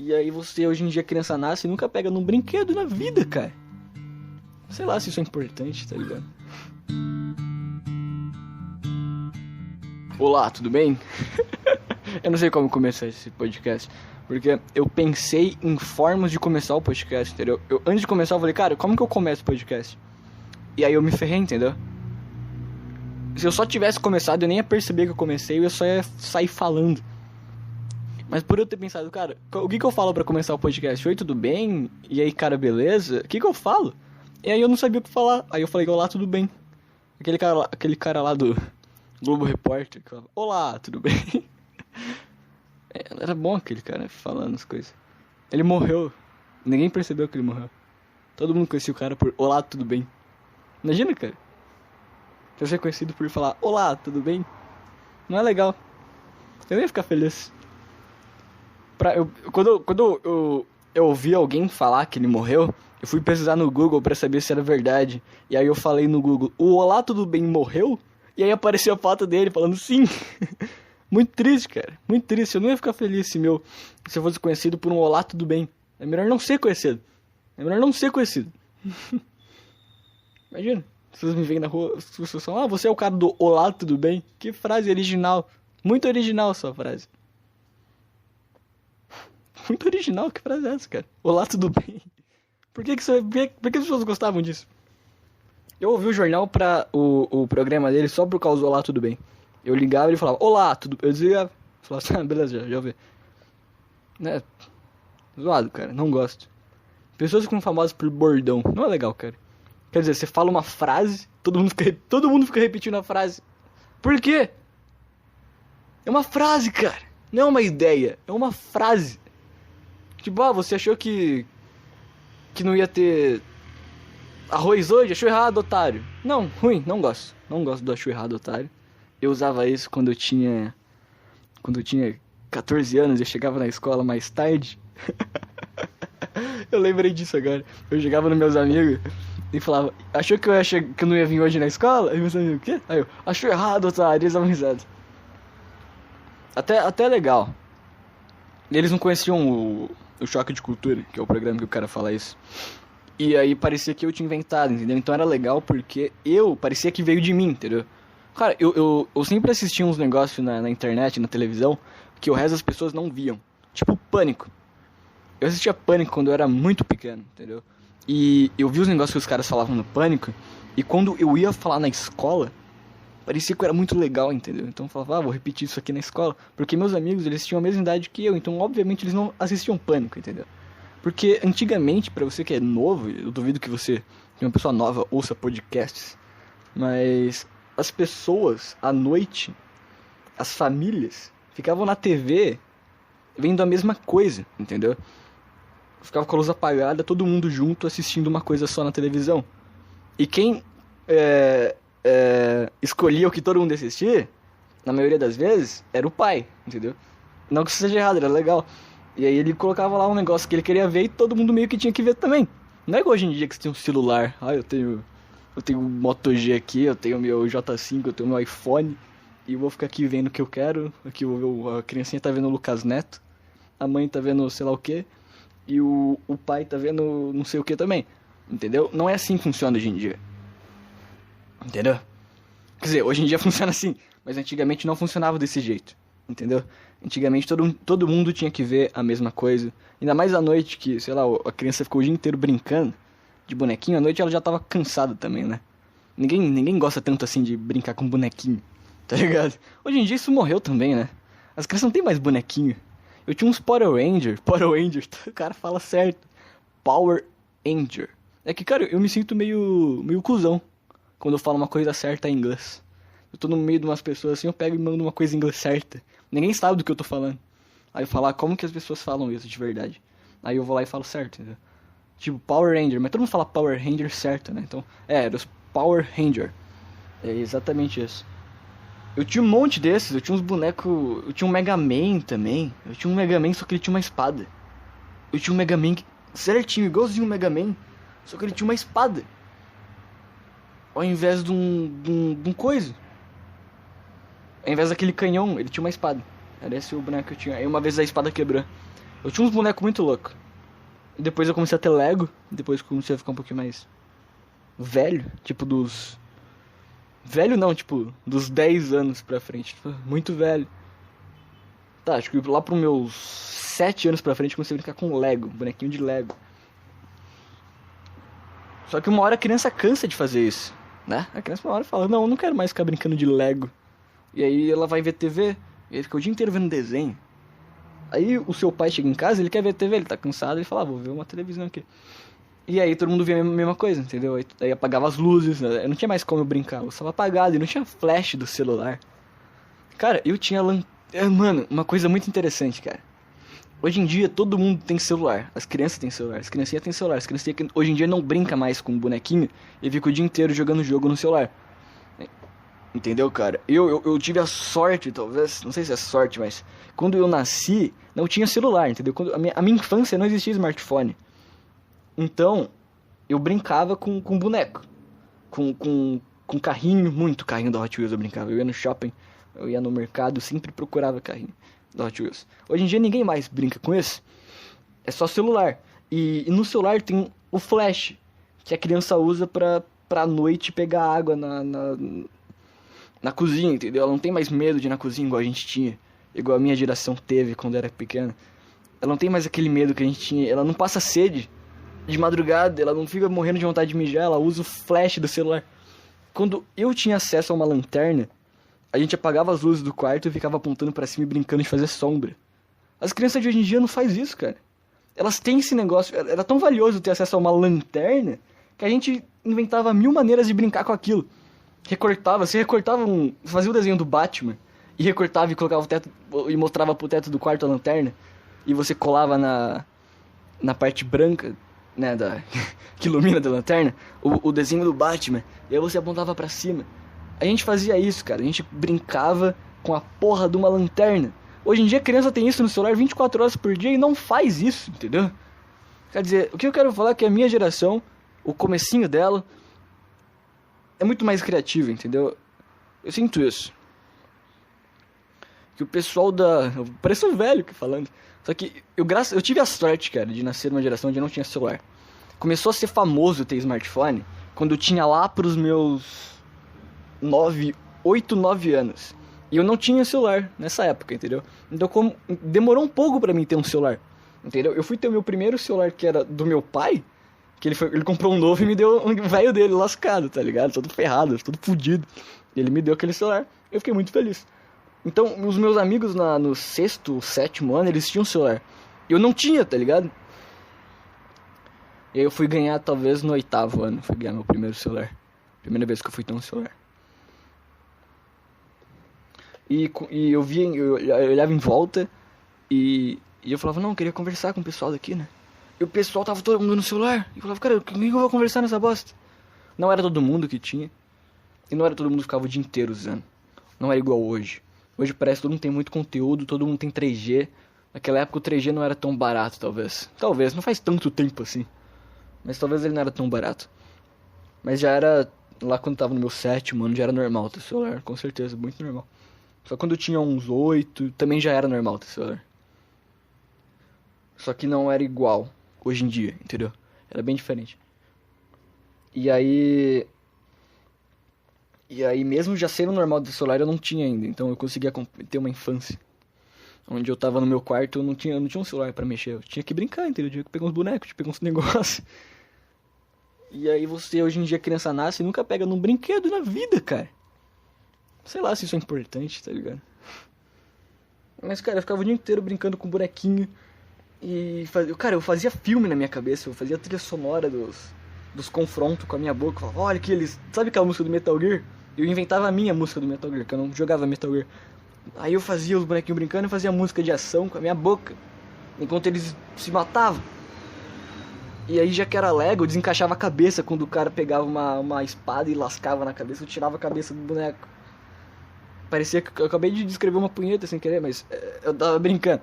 E aí você, hoje em dia, criança nasce e nunca pega num brinquedo na vida, cara. Sei lá se isso é importante, tá ligado? Olá, tudo bem? Eu não sei como começar esse podcast, porque eu pensei em formas de começar o podcast, entendeu? Antes de começar eu falei, cara, como que eu começo o podcast? E aí eu me ferrei, entendeu? Se eu só tivesse começado, eu nem ia perceber que eu comecei, eu só ia sair falando. Mas por eu ter pensado, cara, o que eu falo pra começar o podcast? Oi, tudo bem? E aí, cara, beleza? O que eu falo? E aí eu não sabia o que falar. Aí eu falei, olá, tudo bem? Aquele cara lá do Globo Repórter que falava, olá, tudo bem? Era bom aquele cara falando as coisas. Ele morreu. Ninguém percebeu que ele morreu. Todo mundo conhecia o cara por olá, tudo bem? Imagina, cara. Você ser conhecido por falar olá, tudo bem? Não é legal. Eu nem ia ficar feliz. Quando eu ouvi alguém falar que ele morreu, eu fui pesquisar no Google pra saber se era verdade. E aí eu falei no Google, o olá, tudo bem morreu? E aí apareceu a foto dele falando sim. Muito triste, cara. Muito triste. Eu não ia ficar feliz se eu fosse conhecido por um olá, tudo bem. É melhor não ser conhecido. Imagina. As pessoas me veem na rua, as pessoas falam, você é o cara do olá, tudo bem? Que frase original. Muito original a sua frase. Muito original, que frase é essa, cara? Olá, tudo bem? Por que as pessoas gostavam disso? Eu ouvi o jornal o programa dele só por causa do olá, tudo bem. Eu ligava e ele falava, olá, tudo bem? Eu desligava. Eu falava, beleza, já ouvi. Né? Zoado, cara, não gosto. Pessoas que ficam famosas por bordão, não é legal, cara. Quer dizer, você fala uma frase, todo mundo fica repetindo a frase. Por quê? É uma frase, cara. Não é uma ideia, é uma frase. Tipo, você achou que não ia ter arroz hoje? Achou errado, otário. Não, ruim, não gosto. Não gosto do achou errado, otário. Eu usava isso quando eu tinha 14 anos, eu chegava na escola mais tarde. Eu lembrei disso agora. Eu chegava nos meus amigos e falava, achou que eu não ia vir hoje na escola? Aí meus amigos, o quê? Aí eu, achou errado, otário, eles davam risada. Até legal. Eles não conheciam o Choque de Cultura, que é o programa que o cara fala isso. E aí parecia que eu tinha inventado, entendeu? Então era legal porque parecia que veio de mim, entendeu? Cara, eu sempre assistia uns negócios na internet, na televisão, que o resto das pessoas não viam. Tipo Pânico. Eu assistia Pânico quando eu era muito pequeno, entendeu? E eu vi os negócios que os caras falavam no Pânico, e quando eu ia falar na escola, parecia que era muito legal, entendeu? Então eu falava, vou repetir isso aqui na escola. Porque meus amigos, eles tinham a mesma idade que eu, então obviamente eles não assistiam Pânico, entendeu? Porque antigamente, pra você que é novo, eu duvido que você, que uma pessoa nova, ouça podcasts, mas as pessoas, à noite, as famílias, ficavam na TV vendo a mesma coisa, entendeu? Ficava com a luz apagada, todo mundo junto assistindo uma coisa só na televisão. E quem escolhia o que todo mundo assistia, na maioria das vezes, era o pai, entendeu? Não que isso seja errado, era legal. E aí ele colocava lá um negócio que ele queria ver e todo mundo meio que tinha que ver também. Não é igual hoje em dia que você tem um celular. Eu tenho o Moto G aqui, eu tenho o meu J5, eu tenho o meu iPhone. E eu vou ficar aqui vendo o que eu quero. Aqui a criancinha tá vendo o Lucas Neto. A mãe tá vendo sei lá o que. E o pai tá vendo não sei o que também. Entendeu? Não é assim que funciona hoje em dia. Entendeu? Quer dizer, hoje em dia funciona assim. Mas antigamente não funcionava desse jeito. Entendeu? Antigamente todo mundo tinha que ver a mesma coisa. Ainda mais à noite que, sei lá, a criança ficou o dia inteiro brincando de bonequinho. À noite ela já tava cansada também, né? Ninguém gosta tanto assim de brincar com bonequinho. Tá ligado? Hoje em dia isso morreu também, né? As crianças não tem mais bonequinho. Eu tinha uns Power Ranger, o cara fala certo. Power Ranger. É que, cara, eu me sinto meio cuzão quando eu falo uma coisa certa em inglês. Eu tô no meio de umas pessoas assim, eu pego e mando uma coisa em inglês certa. Ninguém sabe do que eu tô falando. Aí eu falo, como que as pessoas falam isso de verdade? Aí eu vou lá e falo certo, entendeu? Tipo, Power Ranger, mas todo mundo fala Power Ranger certo, né? Então, era os Power Ranger. É exatamente isso. Eu tinha um monte desses, eu tinha uns bonecos... Eu tinha um Mega Man também. Eu tinha um Mega Man, só que ele tinha uma espada. Eu tinha um Mega Man certinho, igualzinho o Mega Man, só que ele tinha uma espada. Ao invés de um coisa. Ao invés daquele canhão, ele tinha uma espada. Era esse o boneco que eu tinha. Aí uma vez a espada quebrou. Eu tinha uns bonecos muito loucos. E depois eu comecei a ter Lego. Depois eu comecei a ficar um pouquinho mais velho. Tipo dos... Velho não, tipo, dos 10 anos pra frente. Tipo, muito velho. Tá, acho que lá pros meus 7 anos pra frente eu comecei a brincar com Lego. Bonequinho de Lego. Só que uma hora a criança cansa de fazer isso, né? A criança uma hora fala, não, eu não quero mais ficar brincando de Lego. E aí ela vai ver TV, e ele fica o dia inteiro vendo desenho. Aí o seu pai chega em casa, ele quer ver TV, ele tá cansado, ele fala, vou ver uma televisão aqui. E aí todo mundo via a mesma coisa, entendeu? Aí apagava as luzes, né? Não tinha mais como eu brincar, eu estava apagado, e não tinha flash do celular. Cara, eu tinha Mano, uma coisa muito interessante, cara. Hoje em dia todo mundo tem celular, as crianças têm celular, as criancinhas têm celular, as criancinhas hoje em dia não brinca mais com bonequinho e fica o dia inteiro jogando jogo no celular. Entendeu, cara? Eu tive a sorte, talvez, não sei se é sorte, mas quando eu nasci não tinha celular, entendeu? Quando a minha infância não existia smartphone. Então, eu brincava com boneco, com carrinho, muito carrinho da Hot Wheels eu brincava. Eu ia no shopping, eu ia no mercado, sempre procurava carrinho da Hot Wheels. Hoje em dia ninguém mais brinca com isso, é só celular. E no celular tem o flash, que a criança usa pra noite pegar água na cozinha, entendeu? Ela não tem mais medo de ir na cozinha igual a gente tinha, igual a minha geração teve quando era pequena. Ela não tem mais aquele medo que a gente tinha, ela não passa sede de madrugada, ela não fica morrendo de vontade de mijar, ela usa o flash do celular. Quando eu tinha acesso a uma lanterna, a gente apagava as luzes do quarto e ficava apontando pra cima e brincando de fazer sombra. As crianças de hoje em dia não fazem isso, cara. Elas têm esse negócio, era tão valioso ter acesso a uma lanterna que a gente inventava 1000 maneiras de brincar com aquilo. Fazia o desenho do Batman e recortava e colocava o teto e mostrava pro teto do quarto a lanterna e você colava na parte branca, né, que ilumina da lanterna, o desenho do Batman, e aí você apontava pra cima. A gente fazia isso, cara, a gente brincava com a porra de uma lanterna. Hoje em dia a criança tem isso no celular 24 horas por dia e não faz isso, entendeu? Quer dizer, o que eu quero falar é que a minha geração, o comecinho dela, é muito mais criativo, entendeu? Eu sinto isso. Que o pessoal parece um velho que falando. Só que eu tive a sorte, cara, de nascer numa geração onde não tinha celular. Começou a ser famoso ter smartphone quando eu tinha lá pros meus 8, 9 anos. E eu não tinha celular nessa época, entendeu? Então demorou um pouco pra mim ter um celular, entendeu? Eu fui ter o meu primeiro celular, que era do meu pai, que ele comprou um novo e me deu um velho dele lascado, tá ligado? Todo ferrado, todo fudido. E ele me deu aquele celular, eu fiquei muito feliz. Então, os meus amigos no 6º, 7º ano, eles tinham celular. Eu não tinha, tá ligado? E aí eu fui ganhar, talvez, no 8º ano. Fui ganhar meu primeiro celular. Primeira vez que eu fui ter um celular. E eu olhava em volta e eu falava, não, eu queria conversar com o pessoal daqui, né? E o pessoal tava todo mundo no celular. E eu falava, cara, com quem eu vou conversar nessa bosta? Não era todo mundo que tinha. E não era todo mundo que ficava o dia inteiro usando. Não era igual hoje. Hoje parece que todo mundo tem muito conteúdo, todo mundo tem 3G. Naquela época o 3G não era tão barato, talvez. Talvez, não faz tanto tempo assim. Mas talvez ele não era tão barato. Mas já era, lá quando tava no meu 7º ano, já era normal ter celular, com certeza, muito normal. Só quando eu tinha uns 8, também já era normal ter celular. Só que não era igual hoje em dia, entendeu? Era bem diferente. E aí mesmo já sendo normal do celular, eu não tinha ainda. Então eu conseguia ter uma infância onde eu tava no meu quarto, eu não tinha um celular pra mexer. Eu tinha que brincar, entendeu? Eu tinha que pegar uns bonecos, tinha que pegar uns negócios. E aí você, hoje em dia, a criança nasce e nunca pega num brinquedo na vida, cara. Sei lá se isso é importante, tá ligado? Mas, cara, eu ficava o dia inteiro brincando com bonequinho. E, cara, eu fazia filme na minha cabeça. Eu fazia a trilha sonora dos confrontos com a minha boca. Eu falava, olha que eles... Sabe aquela música do Metal Gear? Eu inventava a minha música do Metal Gear, que eu não jogava Metal Gear. Aí eu fazia os bonequinhos brincando e fazia música de ação com a minha boca, enquanto eles se matavam. E aí, já que era Lego, eu desencaixava a cabeça quando o cara pegava uma espada e lascava na cabeça. Eu tirava a cabeça do boneco. Parecia que eu acabei de descrever uma punheta sem querer, mas eu tava brincando.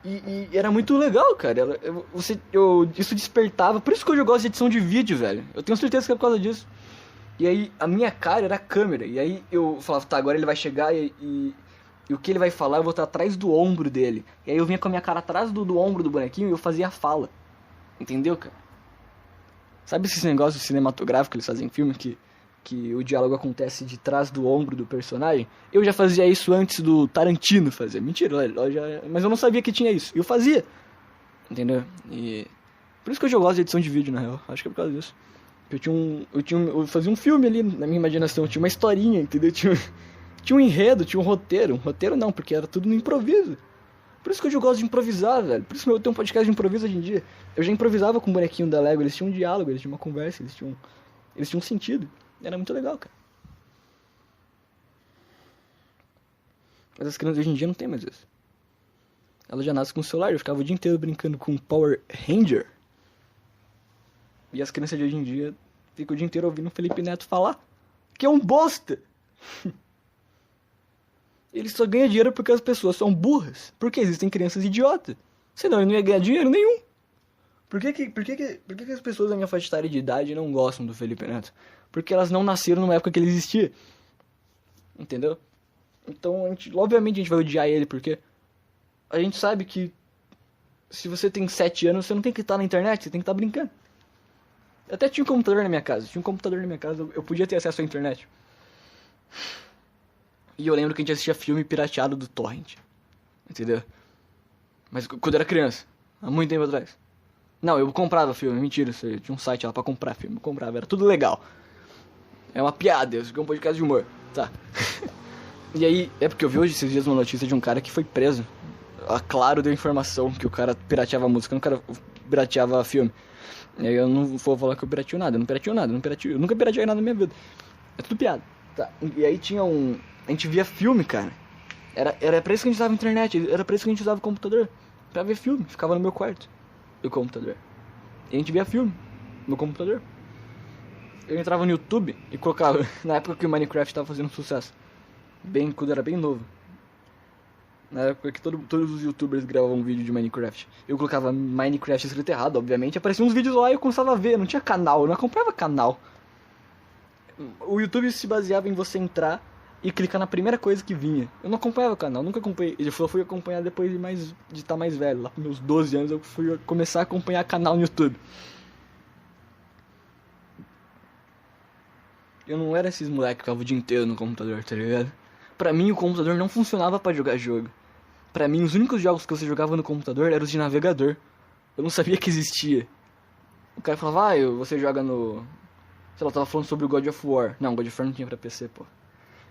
E era muito legal, cara. Isso despertava. Por isso que hoje eu gosto de edição de vídeo, velho. Eu tenho certeza que é por causa disso. E aí, a minha cara era a câmera. E aí eu falava, tá, agora ele vai chegar e E o que ele vai falar eu vou estar atrás do ombro dele. E aí eu vinha com a minha cara atrás do ombro do bonequinho e eu fazia a fala. Entendeu, cara? Sabe esses negócios cinematográficos que eles fazem em filme que o diálogo acontece de trás do ombro do personagem? Eu já fazia isso antes do Tarantino fazer. Mentira, mas eu não sabia que tinha isso. Eu fazia. Entendeu? E por isso que hoje eu gosto de edição de vídeo, na real. Acho que é por causa disso. Eu fazia um filme ali na minha imaginação. Tinha uma historinha, entendeu? Tinha um enredo, tinha um roteiro. Um roteiro não, porque era tudo no improviso. Por isso que hoje eu gosto de improvisar, velho. Por isso que eu tenho um podcast de improviso hoje em dia. Eu já improvisava com o bonequinho da Lego. Eles tinham um diálogo, eles tinham uma conversa, eles tinham um sentido. Era muito legal, cara. Mas as crianças hoje em dia não tem mais isso. Ela já nasce com o celular. Eu ficava o dia inteiro brincando com Power Ranger. E as crianças de hoje em dia ficam o dia inteiro ouvindo o Felipe Neto falar. Que é um bosta! Ele só ganha dinheiro porque as pessoas são burras. Porque existem crianças idiotas. Senão ele não ia ganhar dinheiro nenhum. Por que as pessoas da minha faixa etária de idade não gostam do Felipe Neto? Porque elas não nasceram numa época que ele existia. Entendeu? Então, obviamente a gente vai odiar ele, porque a gente sabe que se você tem 7 anos, você não tem que estar na internet, você tem que estar brincando. Eu até tinha um computador na minha casa. Eu podia ter acesso à internet. E eu lembro que a gente assistia filme pirateado do Torrent. Entendeu? Mas quando eu era criança. Há muito tempo atrás. Não, eu comprava filme. Mentira, eu tinha um site lá pra comprar filme. Eu comprava, era tudo legal. É uma piada, eu fiquei um podcast de humor. Tá. E aí, é porque eu vi hoje esses dias uma notícia de um cara que foi preso. A Claro deu informação que o cara pirateava música, o cara pirateava filme. E aí eu não vou falar que eu pirateo nada. Eu nunca pirateei nada na minha vida. É tudo piada. Tá. E aí tinha a gente via filme, cara. Era pra isso que a gente usava a internet. Era pra isso que a gente usava o computador. Pra ver filme. Ficava no meu quarto. O computador. E a gente via filme. No computador. Eu entrava no YouTube e colocava. Na época que o Minecraft tava fazendo sucesso. Quando eu era bem novo. Na época que todos os youtubers gravavam vídeo de Minecraft. Eu colocava Minecraft escrito errado, obviamente. Apareciam uns vídeos lá e eu começava a ver. Não tinha canal. Eu não acompanhava canal. O YouTube se baseava em você entrar e clicar na primeira coisa que vinha. Eu não acompanhava o canal, nunca acompanhei. Eu só fui acompanhar depois de estar mais velho. Lá com meus 12 anos eu fui começar a acompanhar canal no YouTube. Eu não era esses moleques que ficavam o dia inteiro no computador, tá ligado? Pra mim o computador não funcionava pra jogar jogo. Pra mim os únicos jogos que você jogava no computador eram os de navegador. Eu não sabia que existia. O cara falava, você joga no... Sei lá, eu tava falando sobre o God of War. Não, God of War não tinha pra PC, pô.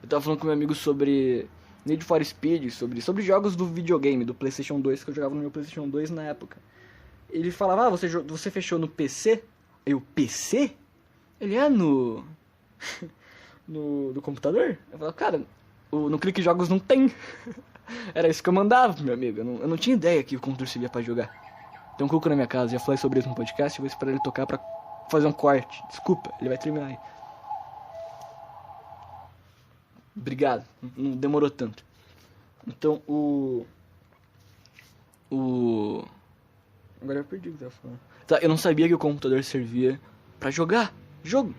Eu tava falando com meu amigo sobre Need for Speed, sobre jogos do videogame, do PlayStation 2, que eu jogava no meu PlayStation 2 na época. Ele falava, você fechou no PC? Eu, PC? Ele, no computador? Eu falava, cara, no Clique Jogos não tem. Era isso que eu mandava, meu amigo. Eu não tinha ideia que o computador servia pra jogar. Tem um cuco na minha casa, já falei sobre isso no podcast, eu vou esperar ele tocar pra fazer um corte. Desculpa, ele vai terminar aí. Obrigado, não demorou tanto. Então, agora eu perdi o que eu tava falando. Tá, eu não sabia que o computador servia pra jogar jogo.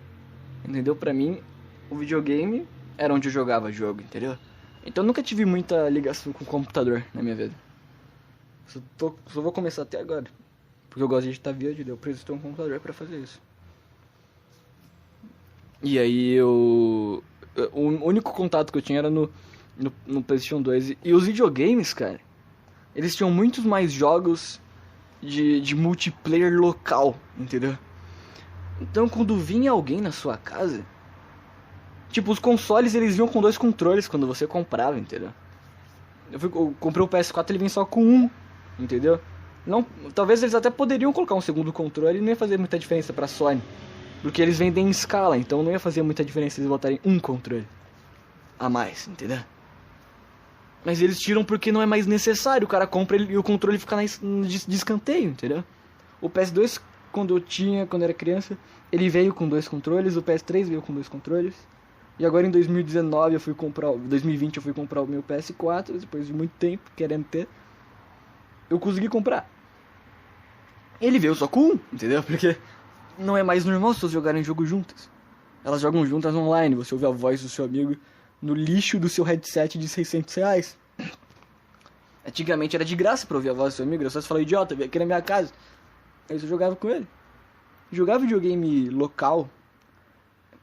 Entendeu? Pra mim, o videogame era onde eu jogava jogo, entendeu? Então eu nunca tive muita ligação com o computador na minha vida. Só vou começar até agora. Porque eu gosto de editar vídeo, eu preciso ter um computador pra fazer isso. E aí o único contato que eu tinha era no PlayStation 2. E os videogames, cara, eles tinham muitos mais jogos de multiplayer local, entendeu? Então quando vinha alguém na sua casa, tipo, os consoles eles vinham com 2 controles quando você comprava, entendeu? Eu comprei o PS4, ele vem só com um, entendeu? Não, talvez eles até poderiam colocar um segundo controle e não ia fazer muita diferença pra Sony. Porque eles vendem em escala, então não ia fazer muita diferença eles botarem um controle a mais, entendeu? Mas eles tiram porque não é mais necessário. O cara compra e o controle fica de escanteio, entendeu? O PS2, quando eu era criança, ele veio com 2 controles. O PS3 veio com 2 controles. E agora em 2020 eu fui comprar o meu PS4, depois de muito tempo querendo ter. Eu consegui comprar. Ele veio só com um, entendeu? Porque não é mais normal as pessoas jogarem jogo juntas. Elas jogam juntas online, você ouve a voz do seu amigo no lixo do seu headset de R$600. Antigamente era de graça pra ouvir a voz do seu amigo, era só você falar, idiota, vem aqui na minha casa. Aí você jogava com ele. Jogava videogame local.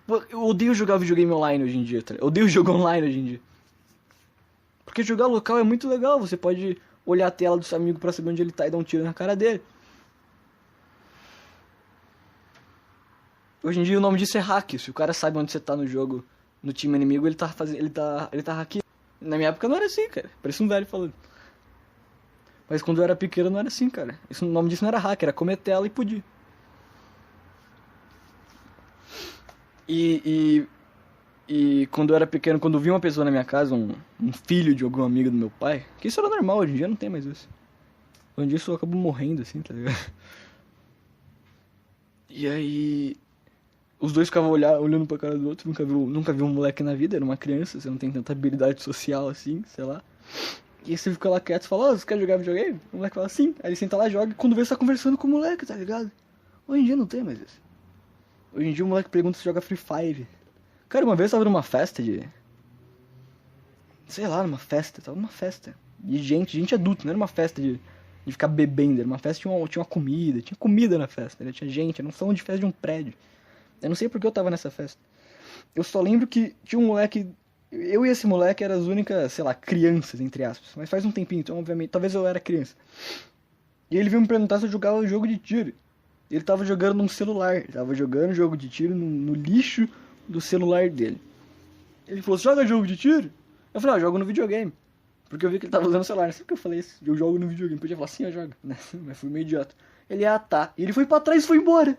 Pô, eu odeio jogar videogame online hoje em dia, tá? Eu odeio jogo online hoje em dia. Porque jogar local é muito legal, você pode olhar a tela do seu amigo pra saber onde ele tá e dar um tiro na cara dele. Hoje em dia o nome disso é hack. Se o cara sabe onde você tá no jogo, no time inimigo, ele tá fazendo. Ele tá hackeando. Na minha época não era assim, cara. Parece um velho falando. Mas quando eu era pequeno não era assim, cara. O nome disso não era hack, era comer tela e podia. E quando eu era pequeno, quando eu vi uma pessoa na minha casa, um filho de algum amigo do meu pai, que isso era normal, hoje em dia não tem mais isso. Hoje em dia isso acabou morrendo assim, tá ligado? E aí os dois ficavam olhando pra cara do outro, nunca viu um moleque na vida, era uma criança, você não tem tanta habilidade social assim, sei lá. E aí você fica lá quieto e fala, você quer jogar videogame? O moleque fala, sim. Aí ele senta lá e joga, e quando vê você tá conversando com o moleque, tá ligado? Hoje em dia não tem mais isso. Hoje em dia o moleque pergunta se joga Free Fire. Cara, uma vez eu tava numa festa de... Sei lá, tava numa festa. De gente adulta, não era uma festa de ficar bebendo, era uma festa, tinha uma comida, tinha comida na festa, né? Tinha gente, era um salão de festa de um prédio. Eu não sei porque eu tava nessa festa. Eu só lembro que tinha um moleque... Eu e esse moleque eram as únicas, sei lá, crianças, entre aspas. Mas faz um tempinho, então obviamente, talvez eu era criança. E ele veio me perguntar se eu jogava jogo de tiro. Ele tava jogando num celular, ele tava jogando jogo de tiro no lixo do celular dele. Ele falou, você joga jogo de tiro? Eu falei, eu jogo no videogame. Porque eu vi que ele tava usando o celular, não sei porque eu falei isso, eu jogo no videogame. Podia falar, sim, eu jogo. Mas fui meio idiota. Ele, tá. E ele foi pra trás e foi embora.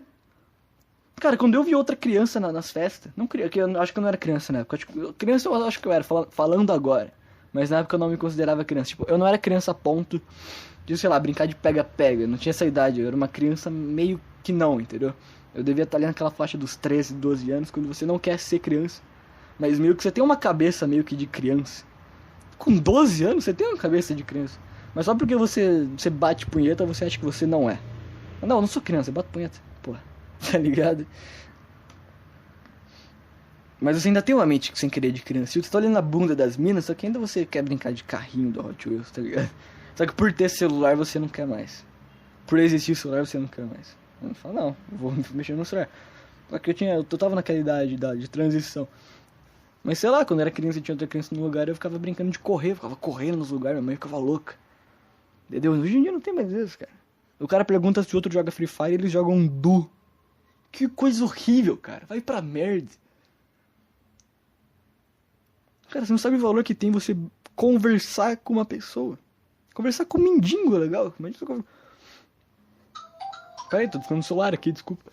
Cara, quando eu vi outra criança nas festas, não que eu acho que eu não era criança na época, tipo, criança eu acho que eu era, falando agora, mas na época eu não me considerava criança, tipo, eu não era criança a ponto de, sei lá, brincar de pega-pega, não tinha essa idade, eu era uma criança meio que não, entendeu? Eu devia estar ali naquela faixa dos 13, 12 anos, quando você não quer ser criança, mas meio que você tem uma cabeça meio que de criança. Com 12 anos você tem uma cabeça de criança, mas só porque você bate punheta, você acha que você não é. Não, eu não sou criança, eu bato punheta, porra. Tá ligado? Mas você ainda tem uma mente sem querer de criança. Você tá olhando na bunda das minas, só que ainda você quer brincar de carrinho do Hot Wheels, tá ligado? Só que por ter celular você não quer mais. Por existir o celular você não quer mais. Eu não falo, não, eu vou mexer no celular. Só que eu tava naquela idade de transição. Mas sei lá, quando eu era criança e tinha outra criança no lugar, eu ficava brincando de correr, eu ficava correndo nos lugares, minha mãe ficava louca. Entendeu? Hoje em dia não tem mais isso, cara. O cara pergunta se o outro joga Free Fire, eles jogam Du. Que coisa horrível, cara. Vai pra merda. Cara, você não sabe o valor que tem você conversar com uma pessoa. Conversar com um mendigo é legal. Imagina. Peraí, tô ficando no celular aqui, desculpa.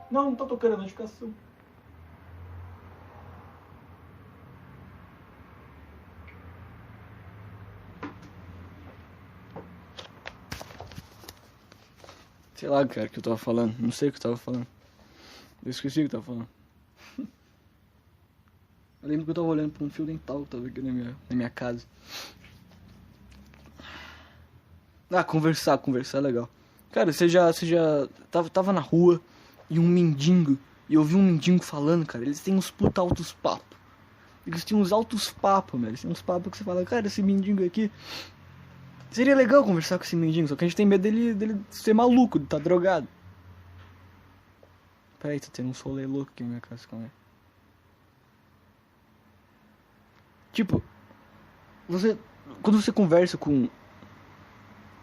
Não tá tocando a notificação. Sei lá, cara, o que eu tava falando. Não sei o que eu tava falando. Eu esqueci o que eu tava falando. Eu lembro que eu tava olhando pra um fio dental que tava aqui na minha casa. Ah, conversar é legal. Cara, você já tava na rua e um mendigo, e eu vi um mendigo falando, cara, eles têm uns puta altos papos. Eles têm uns altos papos, velho. Eles têm uns papos que você fala, cara, esse mendigo aqui... Seria legal conversar com esse mendigo, só que a gente tem medo dele ser maluco, de tá drogado. Peraí, tá tendo um rolê louco aqui na minha casa, calma aí. Tipo, quando você conversa com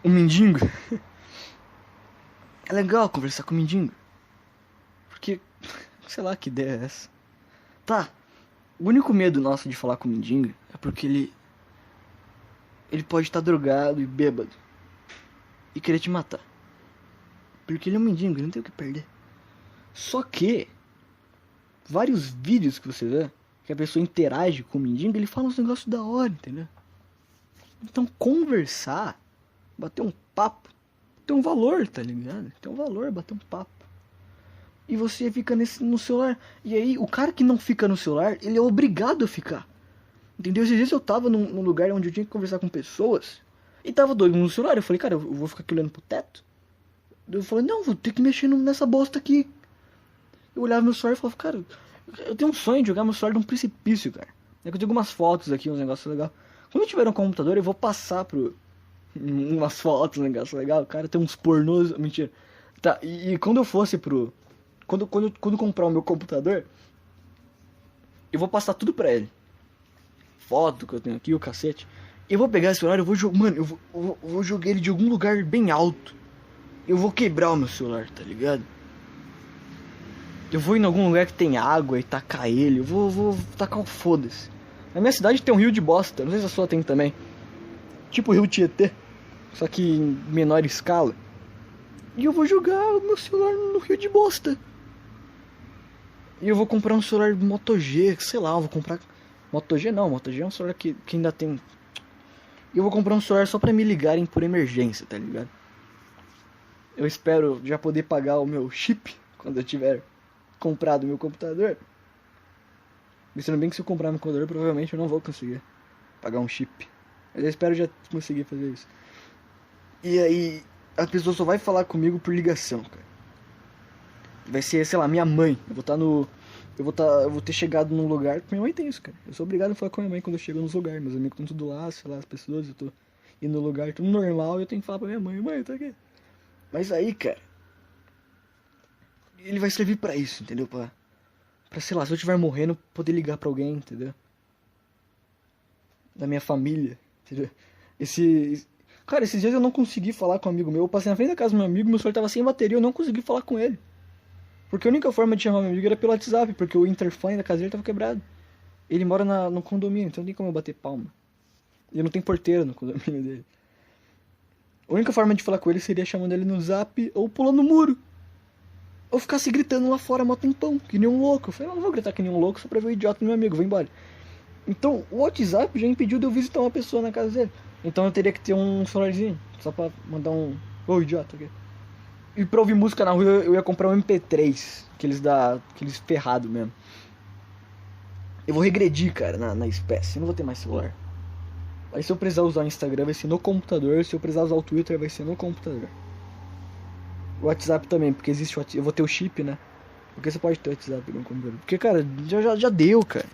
um mendigo, é legal conversar com um mendigo. Porque, sei lá que ideia é essa. Tá, o único medo nosso de falar com o mendigo é porque ele pode estar drogado e bêbado e querer te matar. Porque ele é um mendigo, ele não tem o que perder. Só que vários vídeos que você vê que a pessoa interage com o mendigo, ele fala uns negócios da hora, entendeu? Então conversar, bater um papo, tem um valor, tá ligado? Tem um valor bater um papo. E você fica no celular. E aí o cara que não fica no celular, ele é obrigado a ficar. Entendeu? Às vezes eu tava num lugar onde eu tinha que conversar com pessoas e tava doido no celular. Eu falei, cara, eu vou ficar aqui olhando pro teto? Eu falei, não, vou ter que mexer nessa bosta aqui. Eu olhava meu celular e falava, cara, eu tenho um sonho de jogar meu celular num precipício, cara. É que eu tenho algumas fotos aqui, uns negócios legais. Quando eu tiver um computador, eu vou passar pro... umas fotos, um negócio legal. Cara, tem uns pornôs... Mentira. Tá, e quando eu fosse pro... Quando eu comprar o meu computador, eu vou passar tudo pra ele. Foto que eu tenho aqui, o cacete. Eu vou pegar esse celular, eu vou jogar... Mano, eu vou jogar ele de algum lugar bem alto. Eu vou quebrar o meu celular, tá ligado? Eu vou ir em algum lugar que tem água e tacar ele. Eu vou tacar o foda-se. Na minha cidade tem um rio de bosta. Não sei se a sua tem também. Tipo o rio Tietê. Só que em menor escala. E eu vou jogar o meu celular no rio de bosta. E eu vou comprar um celular Moto G. Sei lá, eu vou comprar... Moto G não. Moto G é um celular que ainda tem... E eu vou comprar um celular só pra me ligarem por emergência, tá ligado? Eu espero já poder pagar o meu chip quando eu tiver comprado meu computador. Pensando bem que se eu comprar meu computador, provavelmente eu não vou conseguir pagar um chip. Mas eu espero já conseguir fazer isso. E aí, a pessoa só vai falar comigo por ligação, cara. Vai ser, sei lá, minha mãe. Eu vou ter chegado num lugar. Minha mãe tem isso, cara. Eu sou obrigado a falar com a minha mãe quando eu chego nos lugares. Meus amigos estão tudo lá, sei lá, as pessoas. Eu tô indo no lugar, tudo normal. E eu tenho que falar pra minha mãe: mãe, tá aqui. Mas aí, cara, ele vai servir pra isso, entendeu? Pra, sei lá, se eu estiver morrendo, poder ligar pra alguém, entendeu? Da minha família, entendeu? Cara, esses dias eu não consegui falar com um amigo meu. Eu passei na frente da casa do meu amigo, meu celular tava sem bateria, eu não consegui falar com ele. Porque a única forma de chamar meu amigo era pelo WhatsApp, porque o interfone da casa dele tava quebrado. Ele mora no condomínio, então não tem como eu bater palma. E não tem porteiro no condomínio dele. A única forma de falar com ele seria chamando ele no zap ou pulando no muro. Ou ficasse gritando lá fora mó tempão, que nem um louco. Eu falei, eu não vou gritar que nem um louco só pra ver o idiota do meu amigo, vou embora. Então, o WhatsApp já impediu de eu visitar uma pessoa na casa dele. Então eu teria que ter um celularzinho, só pra mandar um... Ô, idiota, aqui. E pra ouvir música na rua, eu ia comprar um MP3, aqueles ferrados mesmo. Eu vou regredir, cara, na espécie, eu não vou ter mais celular. Aí se eu precisar usar o Instagram, vai ser no computador. Se eu precisar usar o Twitter, vai ser no computador. O WhatsApp também, porque existe o WhatsApp. Eu vou ter o chip, né? Porque você pode ter o WhatsApp no computador. Porque, cara, já deu, cara.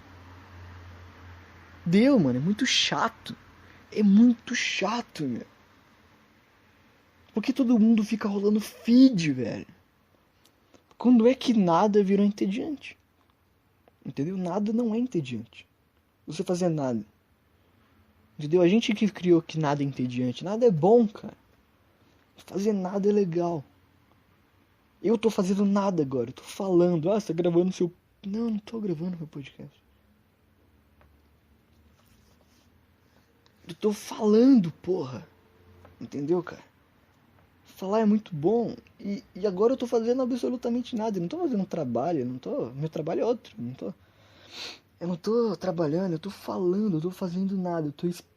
Deu, mano. É muito chato. É muito chato, meu. Porque todo mundo fica rolando feed, velho. Quando é que nada virou entediante? Entendeu? Nada não é entediante. Você fazer nada. Entendeu? A gente que criou que nada é entediante. Nada é bom, cara. Fazer nada é legal. Eu tô fazendo nada agora. Eu tô falando. Ah, você tá gravando seu... Não, não tô gravando meu podcast. Eu tô falando, porra. Entendeu, cara? Falar é muito bom. E agora eu tô fazendo absolutamente nada. Eu não tô fazendo um trabalho. Eu não tô... Meu trabalho é outro. Eu não tô trabalhando. Eu tô falando. Eu tô fazendo nada.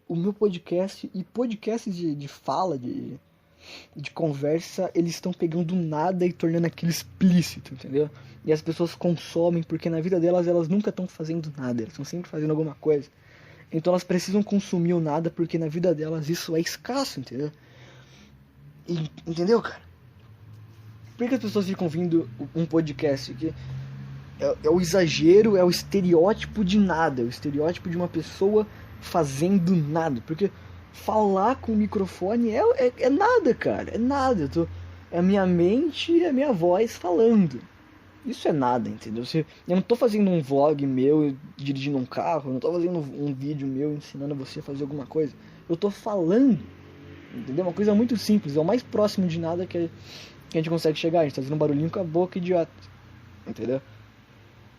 O meu podcast e podcasts de fala, de conversa, eles estão pegando nada e tornando aquilo explícito, entendeu? E as pessoas consomem porque na vida delas elas nunca estão fazendo nada. Elas estão sempre fazendo alguma coisa. Então elas precisam consumir o nada porque na vida delas isso é escasso, entendeu? Entendeu, cara? Por que as pessoas ficam ouvindo um podcast que é o exagero, é o estereótipo de nada, é o estereótipo de uma pessoa fazendo nada? Porque falar com o microfone é nada, cara, é nada. É a minha mente e a minha voz falando. Isso é nada, entendeu? Eu não tô fazendo um vlog meu dirigindo um carro, eu não tô fazendo um vídeo meu ensinando você a fazer alguma coisa. Eu tô falando, entendeu? Uma coisa muito simples, é o mais próximo de nada que a gente consegue chegar. A gente tá fazendo um barulhinho com a boca, idiota, entendeu?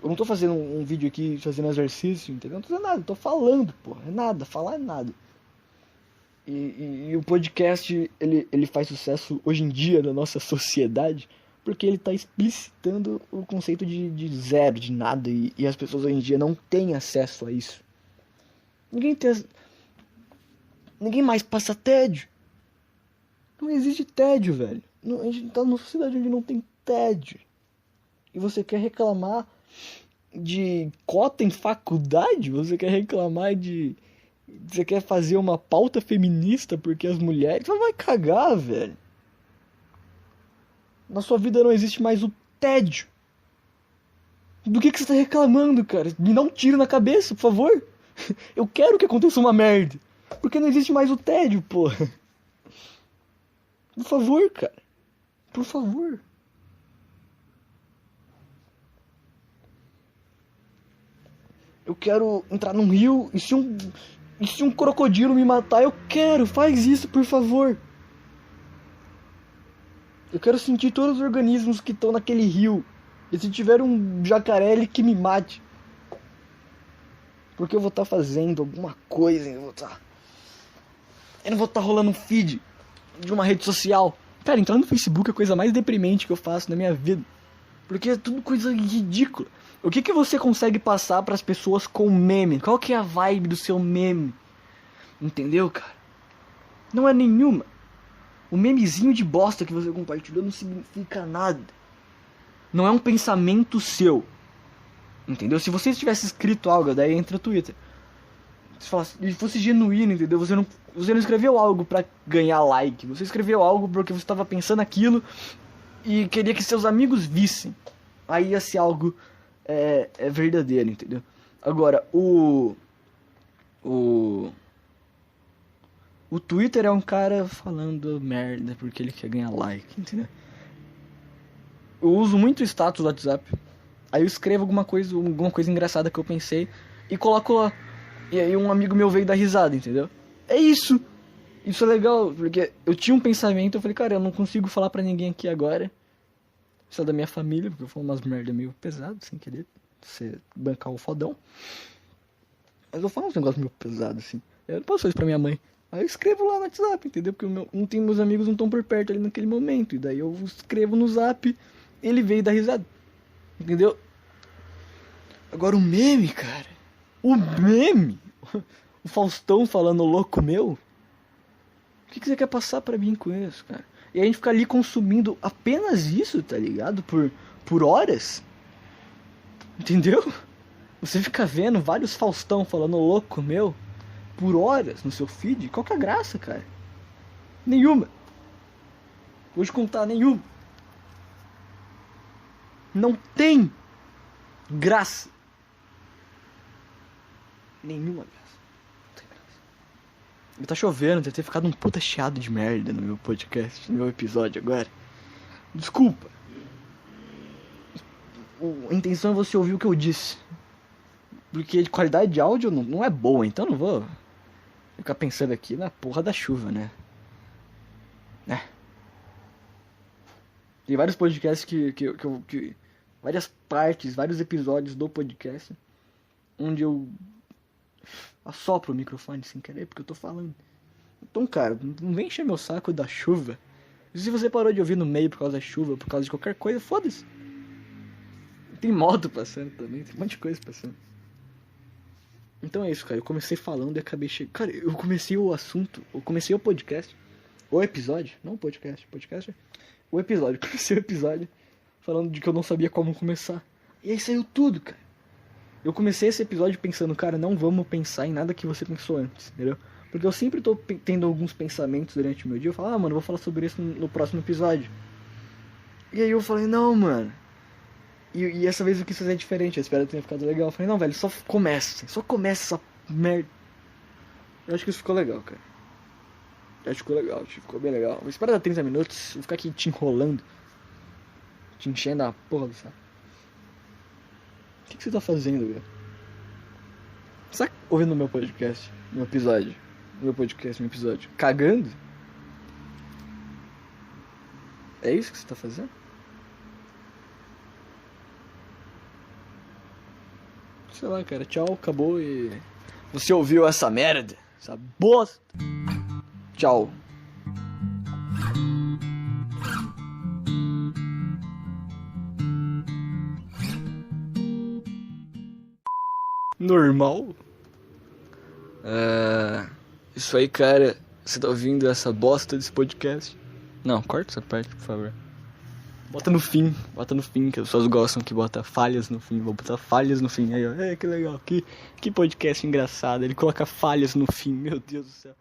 Eu não tô fazendo um vídeo aqui fazendo exercício, entendeu? Eu não tô fazendo nada, eu tô falando, porra, é nada, falar é nada. E o podcast, ele faz sucesso hoje em dia na nossa sociedade porque ele está explicitando o conceito de zero, de nada, e as pessoas hoje em dia não têm acesso a isso. Ninguém mais passa tédio. Não existe tédio, velho. A gente tá numa sociedade onde não tem tédio. E você quer reclamar de cota em faculdade? Você quer reclamar de... Você quer fazer uma pauta feminista porque as mulheres... Você vai cagar, velho. Na sua vida não existe mais o tédio. Do que você tá reclamando, cara? Me dá um tiro na cabeça, por favor. Eu quero que aconteça uma merda. Porque não existe mais o tédio, porra. Por favor, cara. Por favor. Eu quero entrar num rio e se um crocodilo me matar, eu quero. Faz isso, por favor. Eu quero sentir todos os organismos que estão naquele rio. E se tiver um jacaré, ele que me mate. Porque eu vou estar fazendo alguma coisa. Eu não vou estar rolando um feed de uma rede social. Cara, entrar no Facebook é a coisa mais deprimente que eu faço na minha vida. Porque é tudo coisa ridícula. O que você consegue passar pras pessoas com meme? Qual que é a vibe do seu meme? Entendeu, cara? Não é nenhuma. O memezinho de bosta que você compartilhou não significa nada. Não é um pensamento seu. Entendeu? Se você tivesse escrito algo, daí entra o Twitter. Se fosse genuíno, entendeu? Você não escreveu algo pra ganhar like. Você escreveu algo porque você estava pensando aquilo e queria que seus amigos vissem. Aí esse algo é verdadeiro, entendeu? Agora, o Twitter é um cara falando merda porque ele quer ganhar like, entendeu? Eu uso muito o status do WhatsApp. Aí eu escrevo alguma coisa engraçada que eu pensei e coloco lá. E aí um amigo meu veio dar risada, entendeu? É isso. Isso é legal, porque eu tinha um pensamento, eu falei, cara, eu não consigo falar pra ninguém aqui agora. Isso é da minha família, porque eu falo umas merda meio pesado, sem querer você bancar o fodão. Mas eu falo uns negócios meio pesados, assim. Eu não posso fazer isso pra minha mãe. Aí eu escrevo lá no WhatsApp, entendeu? Porque meus amigos não estão por perto ali naquele momento. E daí eu escrevo no Zap, ele veio dar risada. Entendeu? Agora o meme, cara. O meme. O Faustão falando louco meu. O que você quer passar pra mim com isso, cara? E a gente fica ali consumindo apenas isso, tá ligado? Por horas. Entendeu? Você fica vendo vários Faustão falando louco meu por horas no seu feed. Qual que é a graça, cara? Nenhuma. Vou te contar, nenhuma. Não tem graça. Nenhuma graça. Não tem graça. Tá chovendo, deve ter ficado um puta chiado de merda no meu podcast, no meu episódio agora. Desculpa. A intenção é você ouvir o que eu disse. Porque de qualidade de áudio não é boa, então eu não vou ficar pensando aqui na porra da chuva, né? Tem vários podcasts que várias partes, vários episódios do podcast onde eu assopro o microfone sem querer porque eu tô falando. Então, cara, não vem encher meu saco da chuva. E se você parou de ouvir no meio por causa da chuva, por causa de qualquer coisa, foda-se. Tem moto passando também, tem um monte de coisa passando. Então é isso, cara. Eu comecei falando e acabei chegando. Cara, eu comecei o assunto, eu comecei o podcast, o episódio, não o podcast, o episódio. Comecei o episódio falando de que eu não sabia como começar. E aí saiu tudo, cara. Eu comecei esse episódio pensando, cara, não vamos pensar em nada que você pensou antes, entendeu? Porque eu sempre tô tendo alguns pensamentos durante o meu dia. Eu falo, mano, eu vou falar sobre isso no próximo episódio. E aí eu falei, não, mano. E essa vez eu quis fazer diferente, eu espero que tenha ficado legal. Eu falei, não, velho, só começa essa merda. Eu acho que isso ficou legal, cara. Eu acho que ficou legal, ficou bem legal. Vou esperar dar 30 minutos, vou ficar aqui te enrolando, te enchendo a porra do saco. O que você tá fazendo, velho? Você tá ouvindo meu podcast, meu episódio? Meu episódio? Cagando? É isso que você tá fazendo? Sei lá, cara, tchau, acabou e... Você ouviu essa merda? Essa bosta? Tchau. Normal? Isso aí, cara. Você tá ouvindo essa bosta desse podcast? Não, corta essa parte, por favor. Bota no fim, que as pessoas gostam que bota falhas no fim. Vou botar falhas no fim. Aí, ó, que legal, que podcast engraçado. Ele coloca falhas no fim, meu Deus do céu.